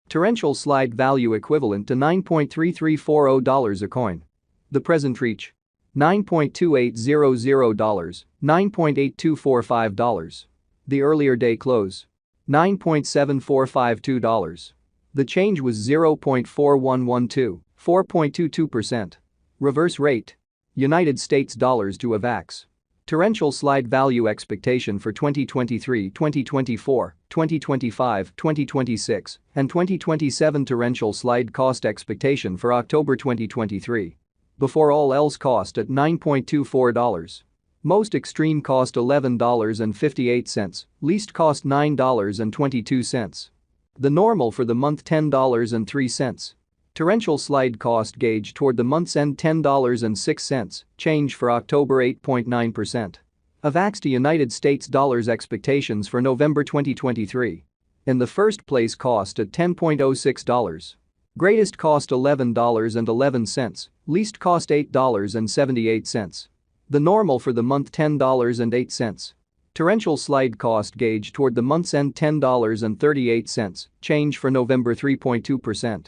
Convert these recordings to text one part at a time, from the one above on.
Torrential slide value equivalent to $9.3340 a coin. The present reach: $9.2800, $9.8245. The earlier day close: $9.7452. The change was 0.4112, 4.22%. Reverse rate: United States dollars to Avax. Torrential slide value expectation for 2023, 2024, 2025, 2026, and 2027. Torrential slide cost expectation for October 2023. Before all else cost at $9.24. Most extreme cost $11.58, least cost $9.22. The normal for the month $10.03. Torrential slide cost gauge toward the month's end $10.06, change for October 8.9%. Avax to United States dollars expectations for November 2023. In the first place cost at $10.06. Greatest cost $11.11, least cost $8.78. The normal for the month $10.08. Torrential slide cost gauge toward the month's end $10.38, change for November 3.2%.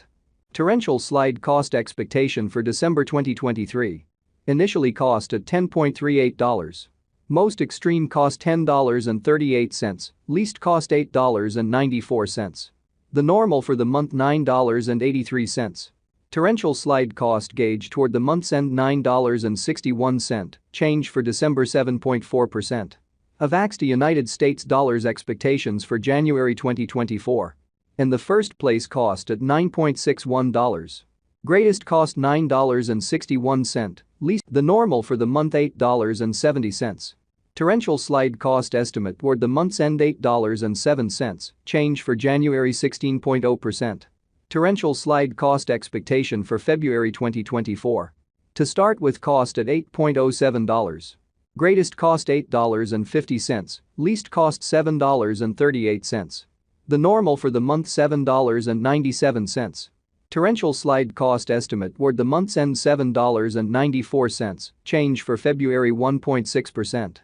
Torrential slide cost expectation for December 2023. Initially cost at $10.38. Most extreme cost $10.38, least cost $8.94. The normal for the month $9.83. Torrential slide cost gauge toward the month's end $9.61, change for December 7.4%. Avax to United States dollars expectations for January 2024. In the first place cost at $9.61. Greatest cost $9.61, least the normal for the month $8.70. Torrential slide cost estimate toward the month's end $8.07, change for January 16.0%. Torrential slide cost expectation for February 2024. To start with cost at $8.07. Greatest cost $8.50, least cost $7.38. The normal for the month $7.97. Torrential slide cost estimate toward the month's end $7.94, change for February 1.6%.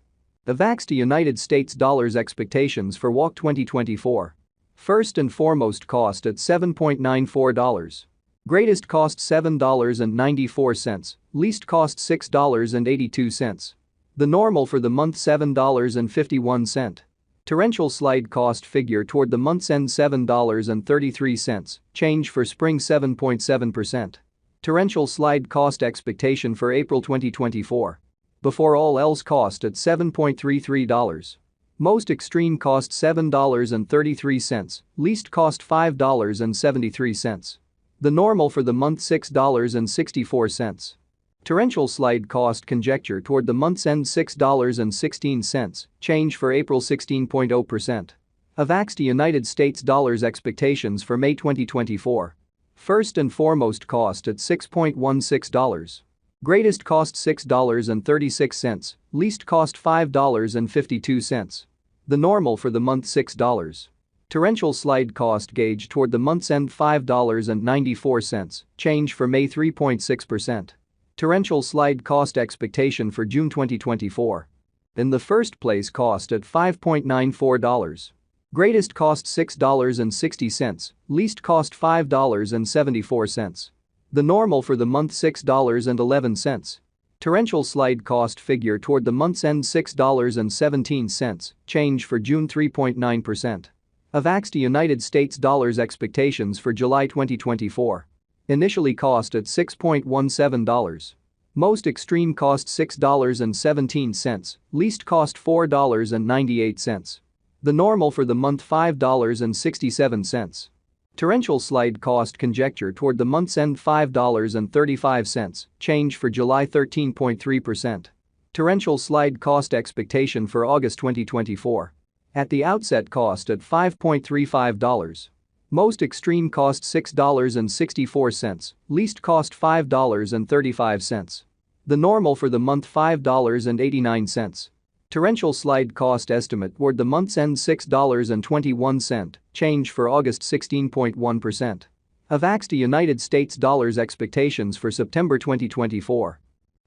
Avax to United States dollars expectations for WAC 2024. First and foremost cost at $7.94. Greatest cost $7.94, least cost $6.82. The normal for the month $7.51. Torrential slide cost figure toward the month's end $7.33, change for spring 7.7%. Torrential slide cost expectation for April 2024. Before all else cost at $7.33. Most extreme cost $7.33, least cost $5.73. The normal for the month $6.64. Torrential slide cost conjecture toward the month's end $6.16, change for April 16.0%. Avax to United States dollars expectations for May 2024. First and foremost cost at $6.16. Greatest cost $6.36, least cost $5.52. The normal for the month $6. Torrential slide cost gauge toward the month's end $5.94, change for May 3.6%. Torrential slide cost expectation for June 2024. In the first place cost at $5.94. Greatest cost $6.60, least cost $5.74. The normal for the month $6.11. Torrential slide cost figure toward the month's end $6.17, change for June 3.9%. Avax to United States dollars expectations for July 2024. Initially cost at $6.17. Most extreme cost $6.17, least cost $4.98. The normal for the month $5.67. Torrential slide cost conjecture toward the month's end $5.35, change for July 13.3%. Torrential slide cost expectation for August 2024. At the outset cost at $5.35. Most extreme cost $6.64, least cost $5.35. The normal for the month $5.89. Torrential slide cost estimate toward the month's end $6.21, change for August 16.1%. Avax to United States dollars expectations for September 2024.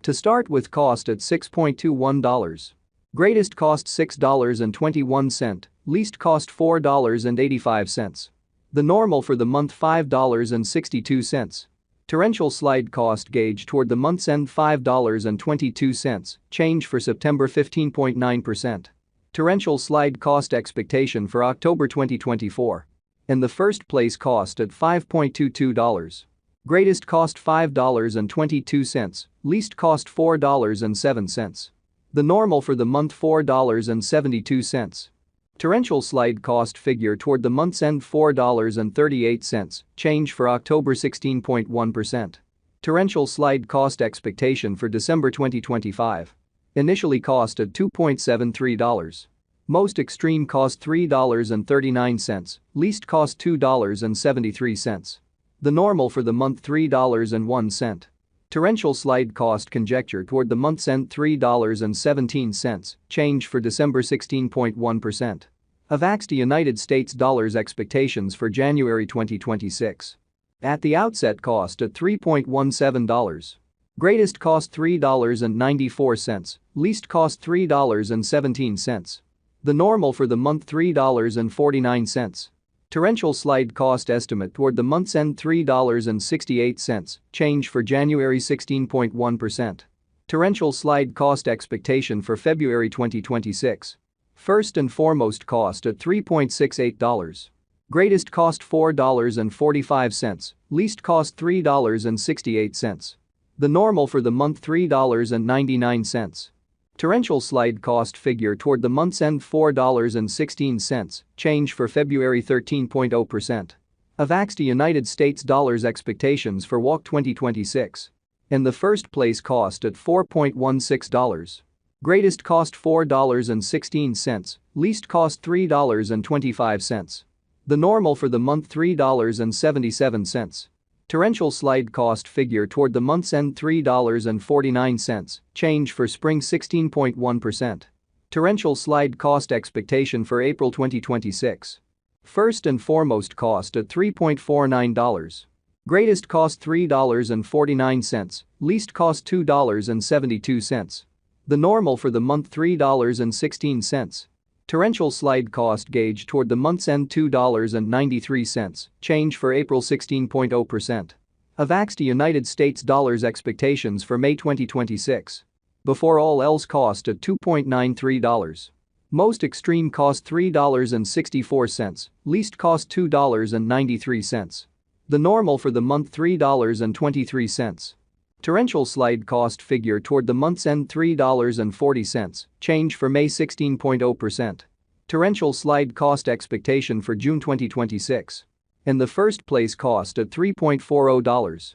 To start with cost at $6.21. Greatest cost $6.21, least cost $4.85. The normal for the month $5.62. Torrential slide cost gauge toward the month's end $5.22, change for September 15.9%. Torrential slide cost expectation for October 2024. In the first place cost at $5.22. Greatest cost $5.22, least cost $4.07. The normal for the month $4.72. Torrential slide cost figure toward the month's end $4.38, change for October 16.1%. Torrential slide cost expectation for December 2025. Initially cost at $2.73. Most extreme cost $3.39, least cost $2.73. The normal for the month $3.01. Torrential slide cost conjecture toward the month's end $3.17, change for December 16.1%. Avax to United States dollars expectations for January 2026. At the outset cost at $3.17. Greatest cost $3.94, least cost $3.17. The normal for the month $3.49. Torrential slide cost estimate toward the month's end $3.68, change for January 16.1%. Torrential slide cost expectation for February 2026. First and foremost cost at $3.68. Greatest cost $4.45, least cost $3.68. The normal for the month $3.99. Torrential slide cost figure toward the month's end $4.16, change for February 13.0%. Avax to United States dollars expectations for WALK 2026. In the first place cost at $4.16. Greatest cost $4.16, least cost $3.25. The normal for the month $3.77. Torrential slide cost figure toward the month's end $3.49, change for spring 16.1%. Torrential slide cost expectation for April 2026. First and foremost cost at $3.49. Greatest cost $3.49, least cost $2.72. The normal for the month $3.16. Torrential slide cost gauge toward the month's end $2.93, change for April 16.0%. Avax to United States dollars expectations for May 2026. Before all else cost at $2.93. Most extreme cost $3.64, least cost $2.93. The normal for the month $3.23. Torrential slide cost figure toward the month's end $3.40, change for May 16.0%. Torrential slide cost expectation for June 2026. In the first place cost at $3.40.